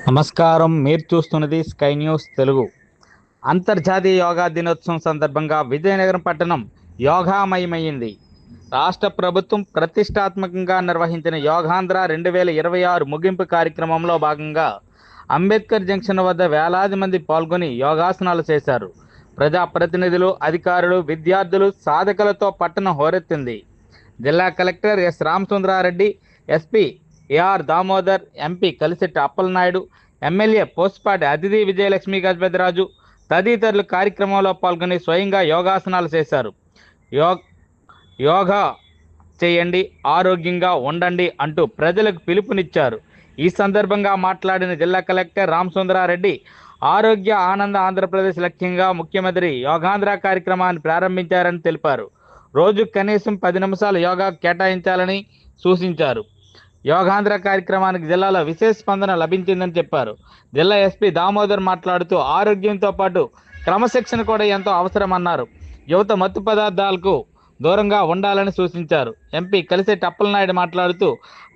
నమస్కారం. మీరు చూస్తున్నది స్కై న్యూస్ తెలుగు. అంతర్జాతీయ యోగా దినోత్సవం సందర్భంగా విజయనగరం పట్టణం యోగామయమైంది. రాష్ట్ర ప్రభుత్వం ప్రతిష్టాత్మకంగా నిర్వహించిన యోగాంధ్ర 2026 ముగింపు కార్యక్రమంలో భాగంగా అంబేద్కర్ జంక్షన్ వద్ద వేలాది మంది పాల్గొని యోగాసనాలు చేశారు. ప్రజాప్రతినిధులు, అధికారులు, విద్యార్థులు, సాధకులతో పట్టణం హోరెత్తింది. జిల్లా collector S Ramachandra Reddy, SP AR Damodar, MP Kalisetti Appalanaidu, MLA Pusapati Aditi Vijayalakshmi Gajapathiraju తదితరులు కార్యక్రమంలో పాల్గొని స్వయంగా యోగాసనాలు చేశారు. యోగా చేయండి, ఆరోగ్యంగా ఉండండి అంటూ ప్రజలకు పిలుపునిచ్చారు. ఈ సందర్భంగా మాట్లాడిన జిల్లా కలెక్టర్ రామచంద్రారెడ్డి, ఆరోగ్య ఆనంద ఆంధ్రప్రదేశ్ లక్ష్యంగా ముఖ్యమంత్రి యోగాంధ్ర కార్యక్రమాన్ని ప్రారంభించారని తెలిపారు. రోజు కనీసం 10 నిమిషాలు యోగా కేటాయించాలని సూచించారు. యోగాంధ్ర కార్యక్రమానికి జిల్లాలో విశేష స్పందన లభించిందని చెప్పారు. జిల్లా ఎస్పీ దామోదర్ మాట్లాడుతూ ఆరోగ్యంతో పాటు క్రమశిక్షణ కూడా ఎంతో అవసరమన్నారు. యువత మత్తు పదార్థాలకు దూరంగా ఉండాలని సూచించారు. ఎంపీ కలిశెట్టి అప్పలనాయుడు మాట్లాడుతూ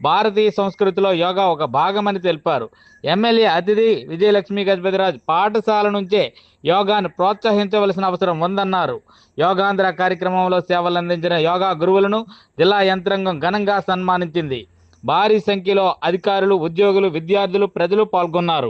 భారతీయ సంస్కృతిలో యోగా ఒక భాగమని తెలిపారు. ఎమ్మెల్యే అతిథి విజయలక్ష్మి గజపతిరాజు పాఠశాల నుంచే యోగాను ప్రోత్సహించవలసిన అవసరం ఉందన్నారు. యోగాంధ్ర కార్యక్రమంలో సేవలందించిన యోగా గురువులను జిల్లా యంత్రాంగం ఘనంగా సన్మానించింది. భారీ సంఖ్యలో అధికారులు, ఉద్యోగులు, విద్యార్థులు, ప్రజలు పాల్గొన్నారు.